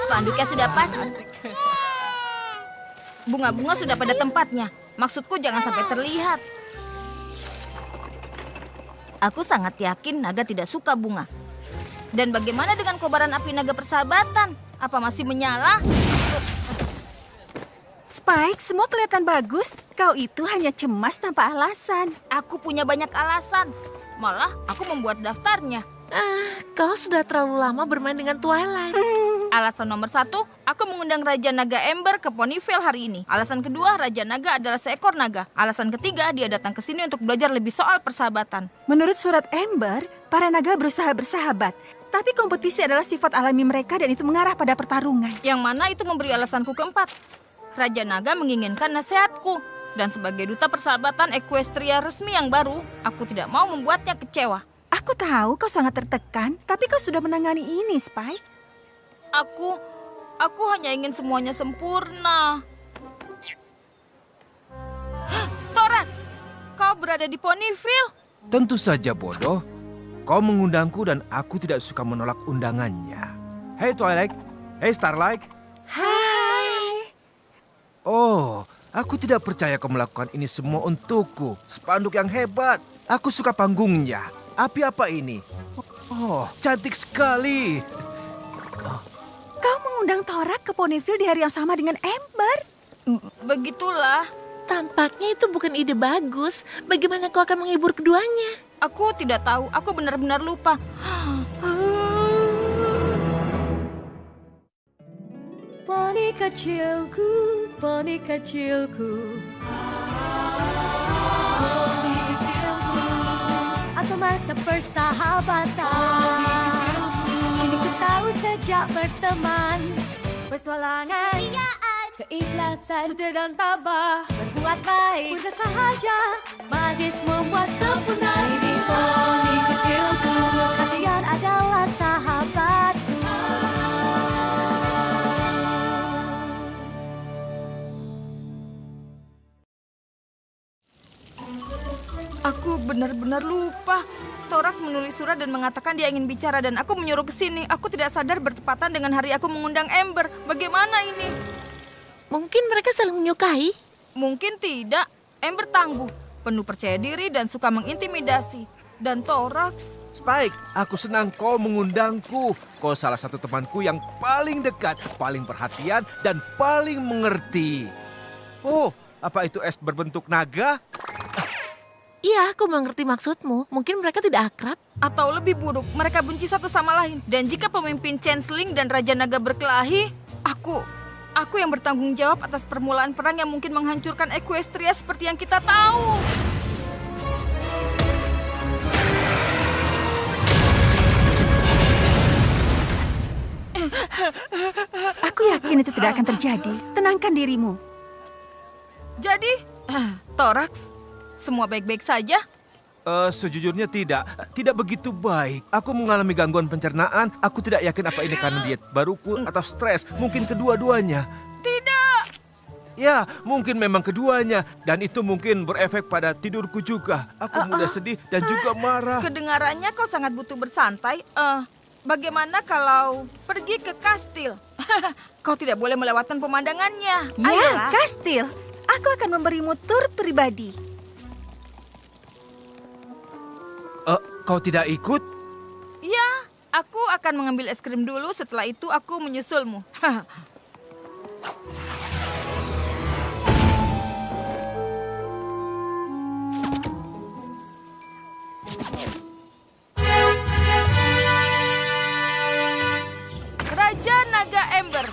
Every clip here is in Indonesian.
Spanduknya sudah pas. Bunga-bunga sudah pada tempatnya. Maksudku jangan sampai terlihat. Aku sangat yakin naga tidak suka bunga. Dan bagaimana dengan kobaran api naga persahabatan? Apa masih menyala? Spike, semua kelihatan bagus. Kau itu hanya cemas tanpa alasan. Aku punya banyak alasan. Malah aku membuat daftarnya. Kau sudah terlalu lama bermain dengan Twilight. Alasan nomor 1, aku mengundang Raja Naga Ember ke Ponyville hari ini. Alasan kedua, Raja Naga adalah seekor naga. Alasan ketiga, dia datang ke sini untuk belajar lebih soal persahabatan. Menurut surat Ember, para naga berusaha bersahabat. Tapi kompetisi adalah sifat alami mereka dan itu mengarah pada pertarungan. Yang mana itu memberi alasanku keempat. Raja Naga menginginkan nasihatku. Dan sebagai duta persahabatan Equestria resmi yang baru, aku tidak mau membuatnya kecewa. Aku tahu kau sangat tertekan, tapi kau sudah menangani ini, Spike. Aku hanya ingin semuanya sempurna. Thorax, kau berada di Ponyville? Tentu saja bodoh. Kau mengundangku dan aku tidak suka menolak undangannya. Hey Twilight, hey Starlight. Hai. Oh, aku tidak percaya kau melakukan ini semua untukku. Spanduk yang hebat. Aku suka panggungnya. Api apa ini? Oh, cantik sekali. Kau mengundang Thorak ke Ponyville di hari yang sama dengan Ember. Begitulah. Tampaknya itu bukan ide bagus. Bagaimana kau akan menghibur keduanya? Aku tidak tahu, aku benar-benar lupa. Poni kecilku, poni kecilku. Poni kecilku, aku mata persahabatan. Kini ku tahu sejak berteman, petualangan, keikhlasan, setia dan tabah, berbuat baik, mudah sahaja, majlis membuat sempurna. Ini poni kecilku, kalian adalah sahabatku. Aku benar-benar lupa. Thorax menulis surat dan mengatakan dia ingin bicara dan aku menyuruh ke sini. Aku tidak sadar bertepatan dengan hari aku mengundang Ember. Bagaimana ini? Mungkin mereka saling menyukai. Mungkin tidak. Ember tangguh, penuh percaya diri dan suka mengintimidasi. Dan Thorax, Spike, aku senang kau mengundangku. Kau salah satu temanku yang paling dekat, paling perhatian, dan paling mengerti. Oh, apa itu es berbentuk naga? Iya, aku mengerti maksudmu. Mungkin mereka tidak akrab. atau lebih buruk, mereka benci satu sama lain. Dan jika pemimpin Changeling dan Raja Naga berkelahi, aku yang bertanggung jawab atas permulaan perang yang mungkin menghancurkan Equestria seperti yang kita tahu. Aku yakin itu tidak akan terjadi. Tenangkan dirimu. Jadi, Thorax, semua baik-baik saja? Sejujurnya tidak begitu baik. Aku mengalami gangguan pencernaan. Aku tidak yakin apa ini karena diet baruku atau stres. Mungkin kedua-duanya. Tidak. Ya, mungkin memang keduanya. Dan itu mungkin berefek pada tidurku juga. Aku mudah sedih dan juga marah. Kedengarannya kau sangat butuh bersantai. Bagaimana kalau pergi ke kastil? Kau tidak boleh melewatkan pemandangannya. Ya, Ayolah. kastil. Aku akan memberimu tur pribadi. Kau tidak ikut? Ya, aku akan mengambil es krim dulu. Setelah itu aku menyusulmu. Raja Naga Ember.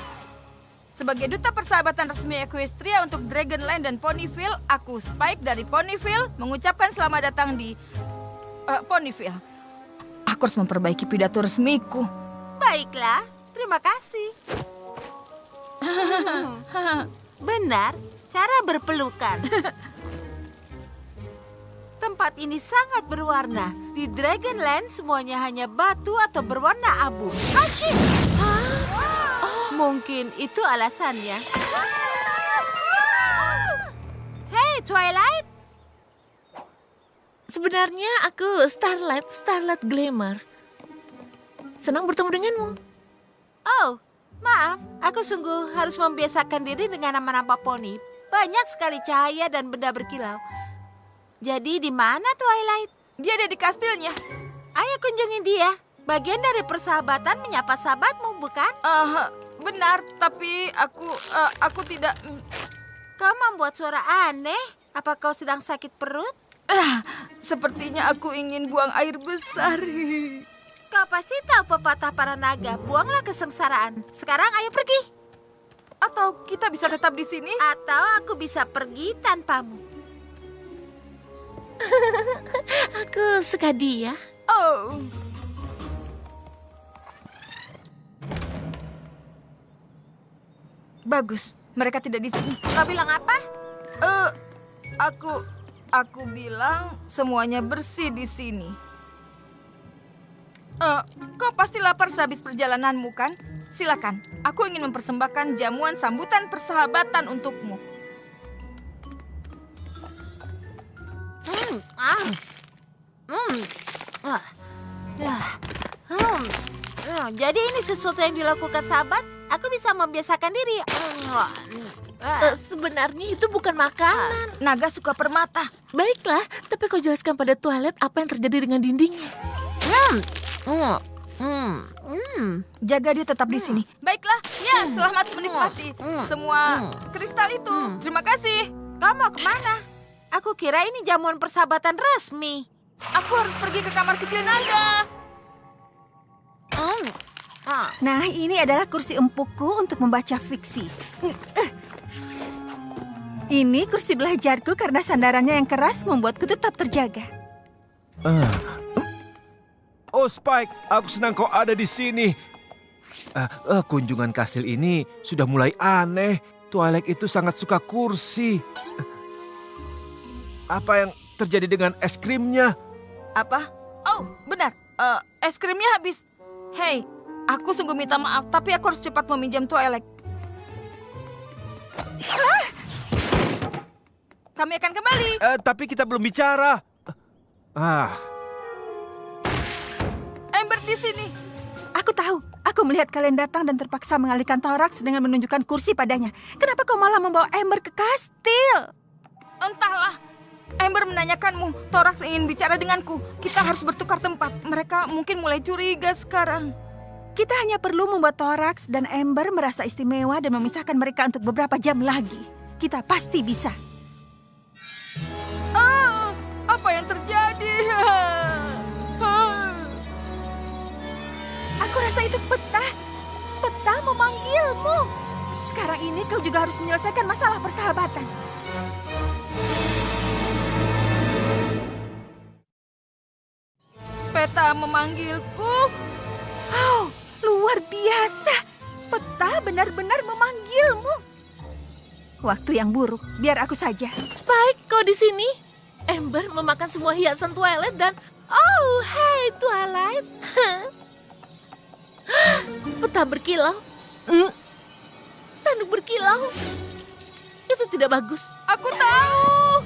Sebagai duta persahabatan resmi Equestria untuk Dragonland dan Ponyville, aku Spike dari Ponyville mengucapkan selamat datang di Ponyville. Aku harus memperbaiki pidato resmiku. Baiklah, terima kasih. Benar, cara berpelukan. Tempat ini sangat berwarna. Di Dragonland semuanya hanya batu atau berwarna abu. Aci! Mungkin itu alasannya. Hei, Twilight! Sebenarnya aku Starlight Glamour. Senang bertemu denganmu. Oh, Maaf, aku sungguh harus membiasakan diri dengan nama-nama poni. Banyak sekali cahaya dan benda berkilau. Jadi di mana Twilight? Dia ada di kastilnya. Ayo kunjungi dia. Bagian dari persahabatan menyapa sahabatmu, bukan? Benar, tapi aku tidak... Kau membuat suara aneh. Apa kau sedang sakit perut? Sepertinya aku ingin buang air besar. Kau pasti tahu pepatah para naga. Buanglah kesengsaraan. Sekarang ayo pergi. Atau kita bisa tetap di sini? Atau aku bisa pergi tanpamu. Aku suka dia. Oh. Bagus, mereka tidak di sini. Kau bilang apa? Aku bilang semuanya bersih di sini. Kau pasti lapar sehabis perjalananmu, kan? Silakan, aku ingin mempersembahkan jamuan sambutan persahabatan untukmu. Jadi ini sesuatu yang dilakukan sahabat? Aku bisa membiasakan diri. Sebenarnya itu bukan makanan. Naga suka permata. Baiklah, tapi kau jelaskan pada Twilight apa yang terjadi dengan dindingnya. Jaga dia tetap di sini. Baiklah, ya selamat menikmati semua kristal itu. Terima kasih. Kau mau kemana? Aku kira ini jamuan persahabatan resmi. Aku harus pergi ke kamar kecil naga. Nah, ini adalah kursi empukku untuk membaca fiksi. Ini kursi belajarku karena sandarannya yang keras membuatku tetap terjaga. Oh Spike, aku senang kau ada di sini. Kunjungan kastil ini sudah mulai aneh. Twilight itu sangat suka kursi. Apa yang terjadi dengan es krimnya? Apa? Oh, benar. Es krimnya habis. Hei, aku sungguh minta maaf, tapi aku harus cepat meminjam Twilight. Kami akan kembali. Tapi kita belum bicara. Amber di sini. Aku tahu, aku melihat kalian datang dan terpaksa mengalihkan Thorax dengan menunjukkan kursi padanya. Kenapa kau malah membawa Amber ke kastil? Entahlah. Amber menanyakanmu, Thorax ingin bicara denganku. Kita harus bertukar tempat. Mereka mungkin mulai curiga sekarang. Kita hanya perlu membuat Thorax dan Amber merasa istimewa dan memisahkan mereka untuk beberapa jam lagi. Kita pasti bisa. Apa yang terjadi? Aku rasa itu peta. Peta memanggilmu. Sekarang ini kau juga harus menyelesaikan masalah persahabatan. Peta memanggilku. Oh, luar biasa. Peta benar-benar memanggilmu. Waktu yang buruk, biar aku saja. Spike, kau di sini? Amber memakan semua hiasan Twilight dan... Oh, hey Twilight. Peta berkilau. Tanduk berkilau. Itu tidak bagus. Aku tahu.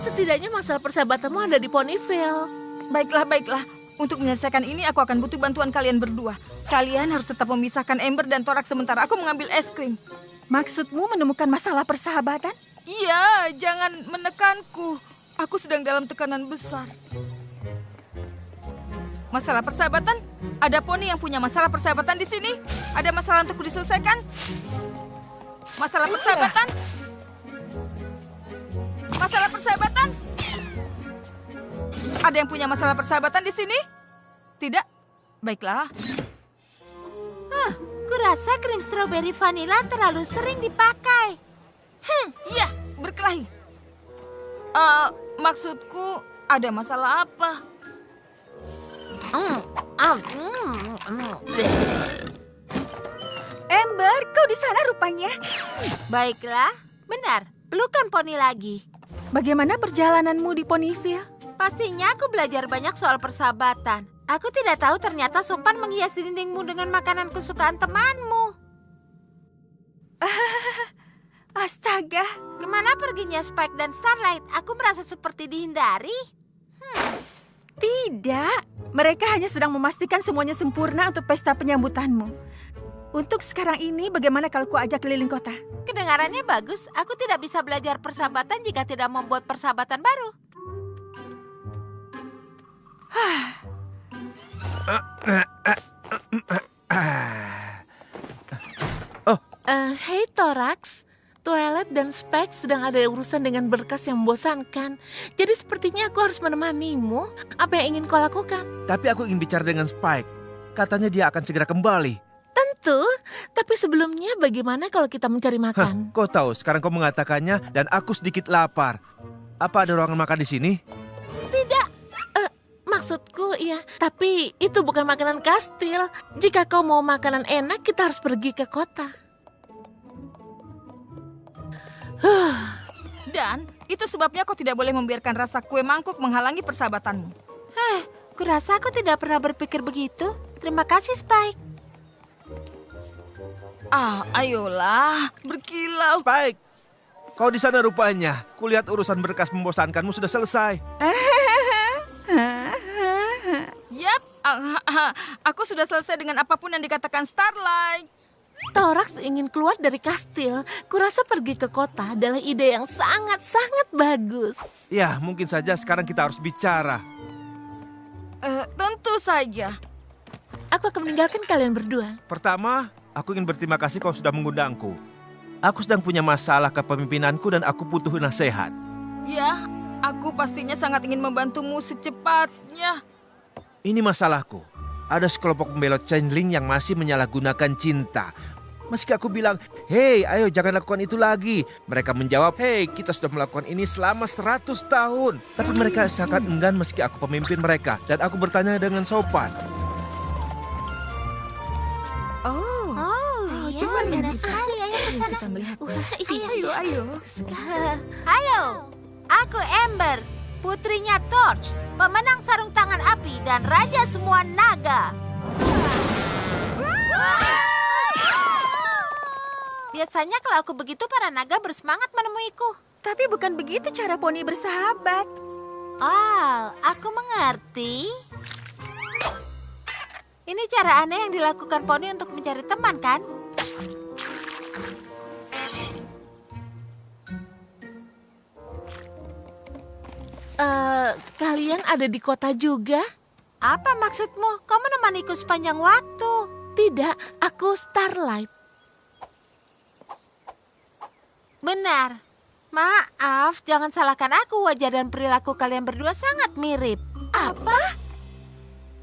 Setidaknya masalah persahabatanmu ada di Ponyville. Baiklah. Untuk menyelesaikan ini aku akan butuh bantuan kalian berdua. Kalian harus tetap memisahkan Amber dan Thorax sementara aku mengambil es krim. Maksudmu menemukan masalah persahabatan? Iya, jangan menekanku. Aku sedang dalam tekanan besar. Masalah persahabatan? Ada poni yang punya masalah persahabatan di sini? Ada masalah untuk diselesaikan? Masalah persahabatan? Masalah persahabatan? Ada yang punya masalah persahabatan di sini? Tidak? Baiklah. Kurasa krim strawberry vanilla terlalu sering dipakai. Iya, berkelahi. Maksudku ada masalah apa? Amber, kau di sana rupanya. Baiklah, benar. Pelukan poni lagi. Bagaimana perjalananmu di Ponyville? Pastinya aku belajar banyak soal persahabatan. Aku tidak tahu ternyata sopan menghias dindingmu dengan makanan kesukaan temanmu. Astaga. Kemana perginya Spike dan Starlight? Aku merasa seperti dihindari. Tidak. Mereka hanya sedang memastikan semuanya sempurna untuk pesta penyambutanmu. Untuk sekarang ini, bagaimana kalau ku ajak keliling kota? Kedengarannya bagus. Aku tidak bisa belajar persahabatan jika tidak membuat persahabatan baru. Hei Thorax, Twilight dan Spike sedang ada urusan dengan berkas yang membosankan. Jadi sepertinya aku harus menemanimu. Apa yang ingin kau lakukan? Tapi aku ingin bicara dengan Spike. Katanya dia akan segera kembali. Tentu, tapi sebelumnya bagaimana kalau kita mencari makan? Kau tahu, sekarang kau mengatakannya dan aku sedikit lapar. Apa ada ruangan makan di sini? Tidak, maksudku ya, tapi itu bukan makanan kastil. Jika kau mau makanan enak, kita harus pergi ke kota. Dan itu sebabnya kau tidak boleh membiarkan rasa kue mangkuk menghalangi persahabatanmu. Kurasa aku tidak pernah berpikir begitu. Terima kasih, Spike. Ayolah, berkilau. Spike, kau di sana rupanya. Kulihat urusan berkas membosankanmu sudah selesai. Yap, aku sudah selesai dengan apapun yang dikatakan Starlight. Thorax ingin keluar dari kastil. Kurasa pergi ke kota adalah ide yang sangat-sangat bagus. Ya, mungkin saja sekarang kita harus bicara. Tentu saja. Aku akan meninggalkan kalian berdua. Pertama, aku ingin berterima kasih kau sudah mengundangku. Aku sedang punya masalah kepemimpinanku dan aku butuh nasihat. Ya, aku pastinya sangat ingin membantumu secepatnya. Ini masalahku. Ada sekelompok pembelot Changeling yang masih menyalahgunakan cinta. Meski aku bilang, hei ayo jangan lakukan itu lagi. Mereka menjawab, hei kita sudah melakukan ini selama 100 tahun. Tapi mereka sangat enggan meski aku pemimpin mereka. Dan aku bertanya dengan sopan. Coba lihat sekali. Ayo ke sana. Kita melihat. Ayo. Ayo, aku Ember, putrinya Torch, pemenang sarung tangan api dan raja semua naga. Biasanya kalau aku begitu para naga bersemangat menemuiku. Tapi bukan begitu cara poni bersahabat. Oh, aku mengerti. Ini cara aneh yang dilakukan poni untuk mencari teman, kan? Kalian ada di kota juga? Apa maksudmu? Kau menemaniku sepanjang waktu. Tidak, aku Starlight. Benar. Maaf, jangan salahkan aku. Wajah dan perilaku kalian berdua sangat mirip. Apa?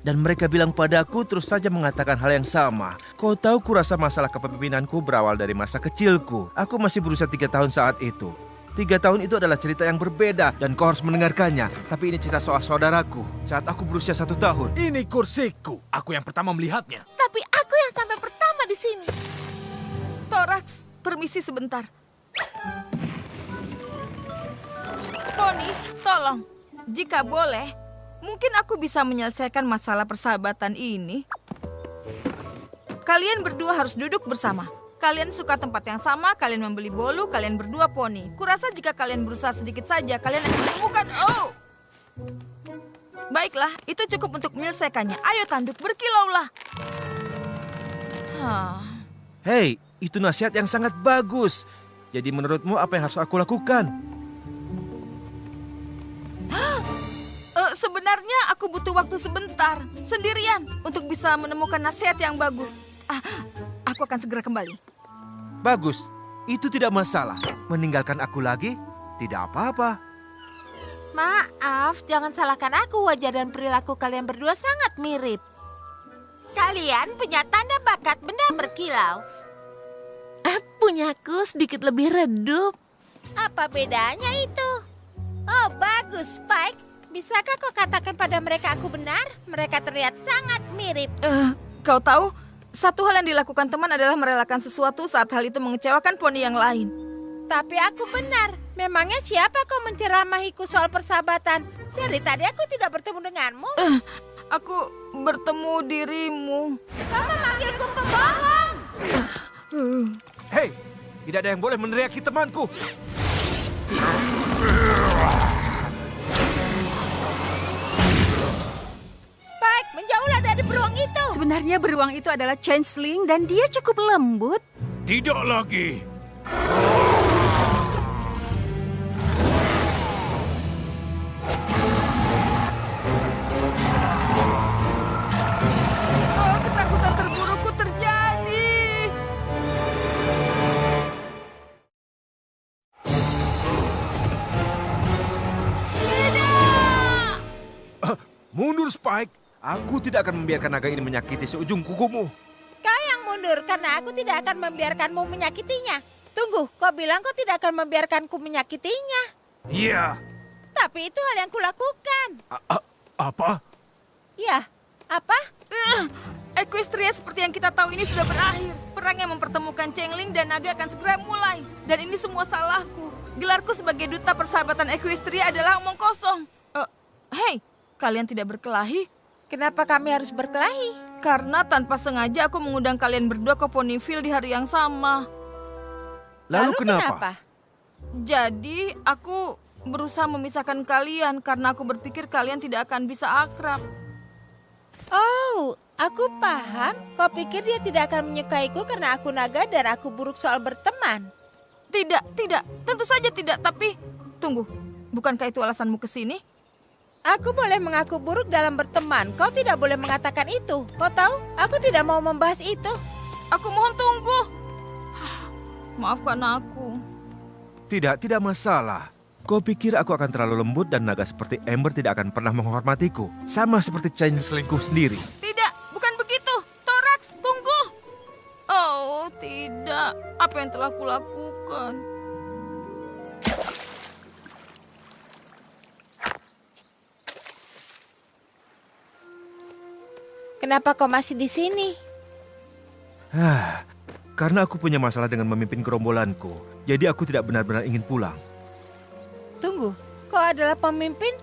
Dan mereka bilang padaku terus saja mengatakan hal yang sama. Kau tahu kurasa masalah kepemimpinanku berawal dari masa kecilku. Aku masih berusia 3 tahun saat itu. 3 tahun itu adalah cerita yang berbeda dan kau harus mendengarkannya. Tapi ini cerita soal saudaraku saat aku berusia 1 tahun. Ini kursiku. Aku yang pertama melihatnya. Tapi aku yang sampai pertama di sini. Thorax, permisi sebentar. Poni, tolong. Jika boleh, mungkin aku bisa menyelesaikan masalah persahabatan ini. Kalian berdua harus duduk bersama. Kalian suka tempat yang sama, kalian membeli bolu, kalian berdua poni. Kurasa jika kalian berusaha sedikit saja, kalian akan menemukan... Oh! Baiklah, itu cukup untuk menyelesaikannya. Ayo tanduk, berkilaulah. Hei, itu nasihat yang sangat bagus. Jadi menurutmu apa yang harus aku lakukan? Sebenarnya aku butuh waktu sebentar, sendirian, untuk bisa menemukan nasihat yang bagus. Aku akan segera kembali. Bagus, itu tidak masalah. Meninggalkan aku lagi, tidak apa-apa. Maaf, jangan salahkan aku. Wajah dan perilaku kalian berdua sangat mirip. Kalian punya tanda bakat benda berkilau. Punyaku sedikit lebih redup. Apa bedanya itu? Oh, bagus, Spike. Bisakah kau katakan pada mereka aku benar? Mereka terlihat sangat mirip. Kau tahu, satu hal yang dilakukan teman adalah merelakan sesuatu saat hal itu mengecewakan poni yang lain. Tapi aku benar. Memangnya siapa kau menceramahiku soal persahabatan? Dari tadi aku tidak bertemu denganmu. Aku bertemu dirimu. Kau memanggilku pembohong. Hei, tidak ada yang boleh meneriaki temanku. Spike, menjauhlah dari beruang itu. Sebenarnya beruang itu adalah changeling dan dia cukup lembut. Tidak lagi. Oh, ketakutan terburukku terjadi. Mundur, Spike. Aku tidak akan membiarkan naga ini menyakiti seujung kukumu. Kau yang mundur karena aku tidak akan membiarkanmu menyakitinya. Tunggu, kau bilang kau tidak akan membiarkanku menyakitinya. Iya. Tapi itu hal yang kulakukan. Apa? Ya, apa? Equestria seperti yang kita tahu ini sudah berakhir. Perang yang mempertemukan Chengling dan naga akan segera mulai. Dan ini semua salahku. Gelarku sebagai duta persahabatan Equestria adalah omong kosong. Hei, kalian tidak berkelahi? Kenapa kami harus berkelahi? Karena tanpa sengaja aku mengundang kalian berdua ke Ponyville di hari yang sama. Lalu kenapa? Jadi aku berusaha memisahkan kalian karena aku berpikir kalian tidak akan bisa akrab. Oh, aku paham. Kau pikir dia tidak akan menyukaiku karena aku naga dan aku buruk soal berteman. Tidak, tentu saja tidak. Tapi tunggu, bukankah itu alasanmu ke sini? Aku boleh mengaku buruk dalam berteman. Kau tidak boleh mengatakan itu. Kau tahu, aku tidak mau membahas itu. Aku mohon tunggu. Maafkan aku. Tidak masalah. Kau pikir aku akan terlalu lembut dan naga seperti Ember tidak akan pernah menghormatiku? Sama seperti changelingku sendiri. Tidak, bukan begitu. Thorax, tunggu. Oh, tidak. Apa yang telah kulakukan? Kenapa kau masih di sini? Karena aku punya masalah dengan memimpin gerombolanku. Jadi aku tidak benar-benar ingin pulang. Tunggu, kau adalah pemimpin?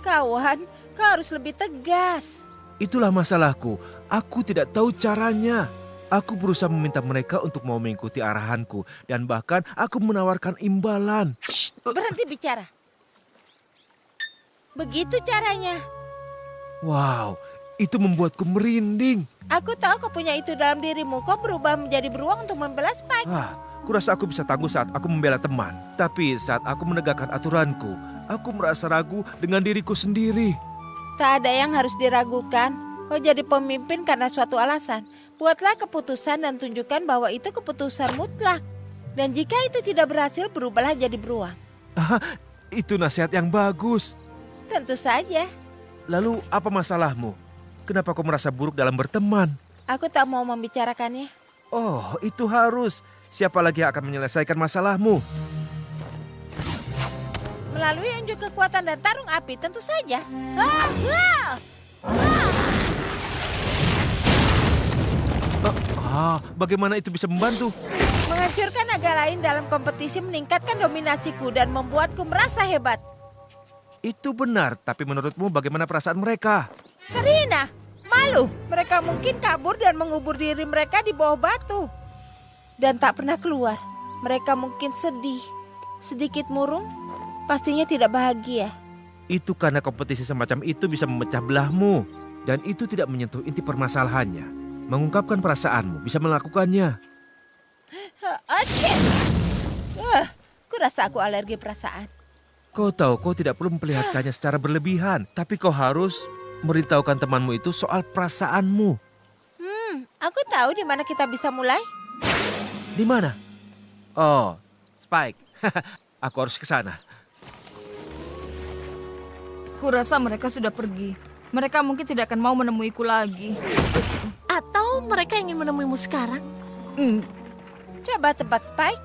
Kawan, kau harus lebih tegas. Itulah masalahku. Aku tidak tahu caranya. Aku berusaha meminta mereka untuk mau mengikuti arahanku. Dan bahkan aku menawarkan imbalan. Berhenti bicara. Begitu caranya. Wow, itu membuatku merinding. Aku tahu kau punya itu dalam dirimu. Kau berubah menjadi beruang untuk membela Spike. Kurasa aku bisa tangguh saat aku membela teman. Tapi saat aku menegakkan aturanku, aku merasa ragu dengan diriku sendiri. Tak ada yang harus diragukan. Kau jadi pemimpin karena suatu alasan. Buatlah keputusan dan tunjukkan bahwa itu keputusan mutlak. Dan jika itu tidak berhasil, berubahlah jadi beruang. Itu nasihat yang bagus. Tentu saja. Lalu apa masalahmu? Kenapa kau merasa buruk dalam berteman? Aku tak mau membicarakannya. Oh, itu harus. Siapa lagi yang akan menyelesaikan masalahmu? Melalui unjuk kekuatan dan tarung api, tentu saja. Bagaimana itu bisa membantu? Menghancurkan naga lain dalam kompetisi meningkatkan dominasiku dan membuatku merasa hebat. Itu benar, tapi menurutmu bagaimana perasaan mereka? Terhina, malu. Mereka mungkin kabur dan mengubur diri mereka di bawah batu. Dan tak pernah keluar. Mereka mungkin sedih. Sedikit murung, pastinya tidak bahagia. Itu karena kompetisi semacam itu bisa memecah belahmu. Dan itu tidak menyentuh inti permasalahannya. Mengungkapkan perasaanmu, bisa melakukannya. Kurasa aku alergi perasaan. Kau tahu kau tidak perlu memperlihatkannya secara berlebihan. Tapi kau harus memberitahukan temanmu itu soal perasaanmu. Aku tahu di mana kita bisa mulai. Di mana? Oh, Spike. Aku harus ke sana. Kurasa mereka sudah pergi. Mereka mungkin tidak akan mau menemuiku lagi. Atau mereka ingin menemuimu sekarang? Coba tebak, Spike.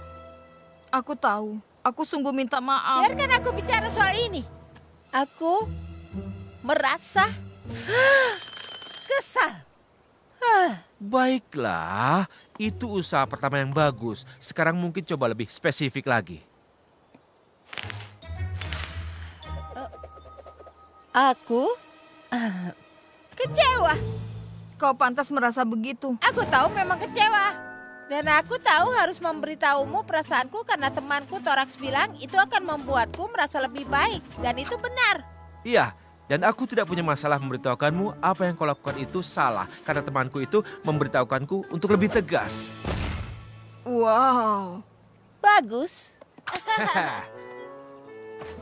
Aku tahu. Aku sungguh minta maaf. Biarkan aku bicara soal ini. Aku merasa kesal. Baiklah, itu usaha pertama yang bagus. Sekarang mungkin coba lebih spesifik lagi. Aku kecewa. Kau pantas merasa begitu. Aku tahu memang kecewa. Dan aku tahu harus memberitahumu perasaanku karena temanku Thorax bilang itu akan membuatku merasa lebih baik. Dan itu benar. Iya, Dan aku tidak punya masalah memberitahukanmu apa yang kau lakukan itu salah. Karena temanku itu memberitahukanku untuk lebih tegas. Wow, Bagus.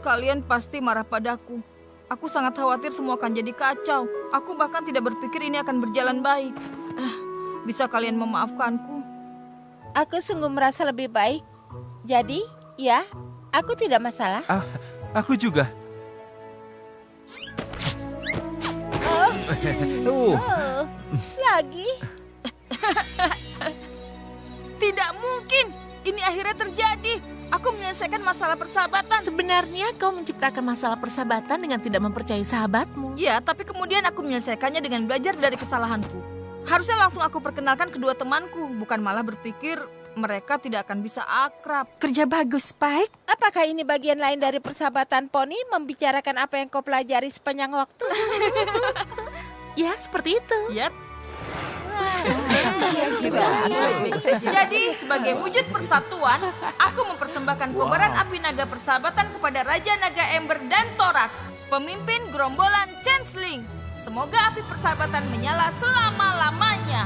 kalian pasti marah padaku. Aku sangat khawatir semua akan jadi kacau. Aku bahkan tidak berpikir ini akan berjalan baik. Bisa kalian memaafkanku? Aku sungguh merasa lebih baik. Jadi, ya, aku tidak masalah. Aku juga. Oh, lagi? Tidak mungkin. Ini akhirnya terjadi. Aku menyelesaikan masalah persahabatan. Sebenarnya kau menciptakan masalah persahabatan dengan tidak mempercayai sahabatmu. Ya, tapi kemudian aku menyelesaikannya dengan belajar dari kesalahanku. Harusnya langsung aku perkenalkan kedua temanku, bukan malah berpikir mereka tidak akan bisa akrab. Kerja bagus, Spike. Apakah ini bagian lain dari persahabatan poni membicarakan apa yang kau pelajari sepanjang waktu? Ya, seperti itu. Yap. Jadi, sebagai wujud persatuan, aku mempersembahkan kobaran api naga persahabatan kepada Raja Naga Ember dan Thorax, pemimpin gerombolan Changeling. Semoga api persahabatan menyala selama-lamanya.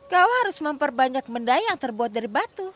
Kau harus memperbanyak benda yang terbuat dari batu.